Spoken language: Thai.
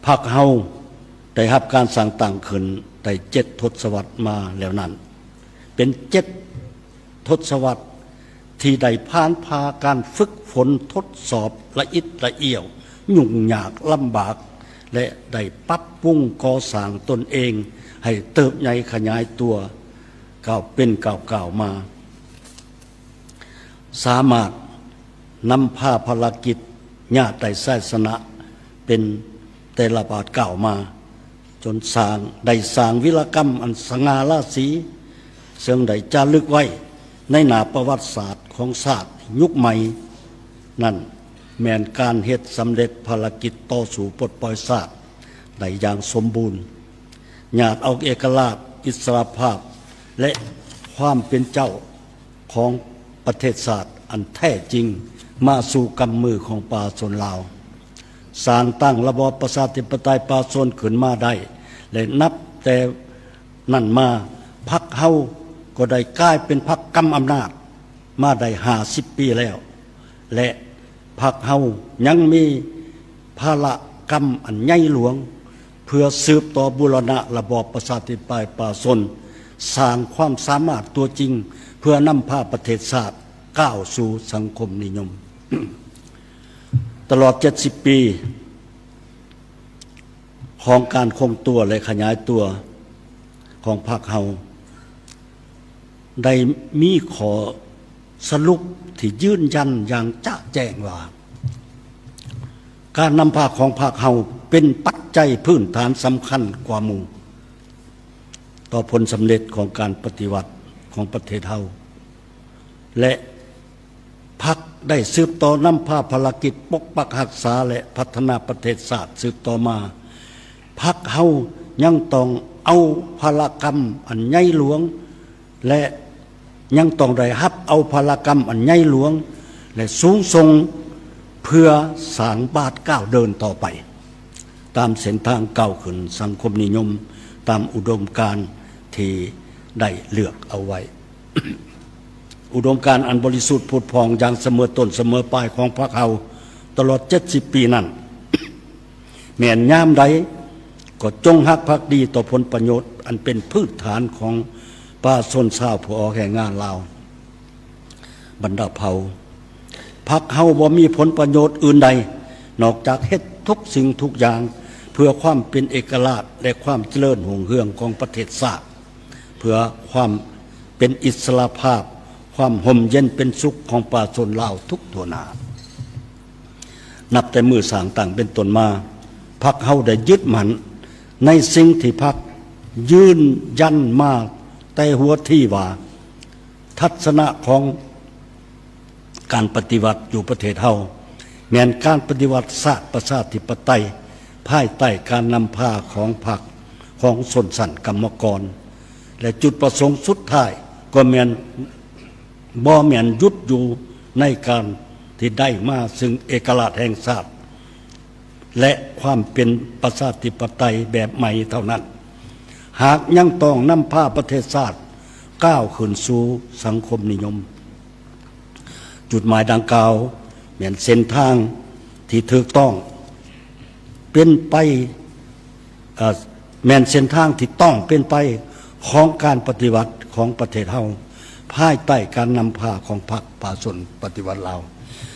พรรคเฮาได้รับการสร้างตั้งขึ้นได้7 ทศวรรษมาแล้วนั้นเป็น7 ทศวรรษที่ได้ผ่านพาการฝึกฝนทดสอบละอิดละเอี่ยวยุ่งยากลำบากและได้ปรับปรุงก่อสร้างตนเองให้เติบใหญ่ขยายตัวก้าวเป็นก้าวมา สามารถนำพาภารกิจญาติได้ศาสนะเป็นแต่ละบาทก้าวมาจนสร้างวิรกรรมอันสง่าราศีซึ่งได้จารึกไว้ในหน้าประวัติศาสตร์ของศาสตร์ยุคใหม่นั่นแม้นการเฮ็ดสำเร็จภารกิจต่อสู่ปลดปล่อยศาสตร์ได้อย่างสมบูรณ์ญาติเอาเอกราชอิสรภาพและความเป็นเจ้าของประเทศศาสตร์อันแท้จริงมาสู่กำมือของประชาชนลาวสร้างตั้งระบอบประชาธิปไตยประชาชนขึ้นมาได้และนับแต่นั่นมาพรรคเฮาก็ได้กลายเป็นพรรคกำอำนาจมาได้50 ปีแล้วและพรรคเฮายังมีภารกรรมอันใหญ่หลวงเพื่อสืบต่อบูรณะระบอบประชาธิปไตยประชาชนสร้างความสามารถตัวจริงเพื่อนำพาประเทศชาติก้าวสู่สังคมนิยม ตลอด70 ปีของการคงตัวและขยายตัวของพรรคเฮาได้มีขอสรุปที่ยืนยันอย่างจะแจ้งว่าการนำพาของพรรคเฮาเป็นปัจจัยพื้นฐานสำคัญกว่าหมู่ต่อผลสำเร็จของการปฏิวัติของประเทศเฮาและพรรคได้สืบต่อนำพาภารกิจปกปักรักษาและพัฒนาประเทศชาติสืบต่อมาพรรคเฮายังต้องเอาภารกรรมอันใหญ่หลวงและยังต้องได้รับเอาภารกรรมอันใหญ่หลวงและสูงส่งเพื่อสร้างบาทก้าวเดินต่อไปตามเส้นทางก้าวขึ้นสังคมนิยมตามอุดมการณ์ที่ได้เลือกเอาไว้ อุดมการณ์อันบริสุทธิ์ผุดผ่องอย่างเสมอต้นเสมอปลายของพรรคเฮาตลอด70 ปีนั้น แม้นยามใดก็จงรักภักดีต่อผลประโยชน์อันเป็นพื้นฐานของประชาชนชาวผู้ออกแรงงานลาวบรรดาเผ่าพรรคเฮาบ่มีผลประโยชน์อื่นใดนอกจากเฮ็ดทุกสิ่งทุกอย่างเพื่อความเป็นเอกราชและความเจริญรุ่งเรืองของประเทศชาติเพื่อความเป็นอิสรภาพความห่มเย็นเป็นสุขของประชาชนลาวทุกทั่วหน้านับแต่มือสร้างตั้งเป็นต้นมาพรรคเฮาได้ยึดมั่นในสิ่งที่พรรคยืนยันมาแต่หัวที่ว่าทัศนะของการปฏิวัติอยู่ประเทศเฮาแม้นการปฏิวัติศาสตร์ประชาธิปไตยภายใต้การนำพาของพรรคของชนชั้นกรรมกรและจุดประสงค์สุดท้ายก็แม่นยุดอยู่ในการที่ได้มาซึ่งเอกราชแห่งชาติและความเป็นประชาธิปไตยแบบใหม่เท่านั้นหากยังต้องนำพาประเทศชาติก้าวขึ้นสู่สังคมนิยมจุดหมายดังกล่าวแม่นเส้นทางที่ถูกต้องเป็นไปแม่นเส้นทางที่ต้องเป็นไปของการปฏิวัติของประเทศเฮาภายใต้การนำพาของพรรคประชาชนปฏิวัติลาว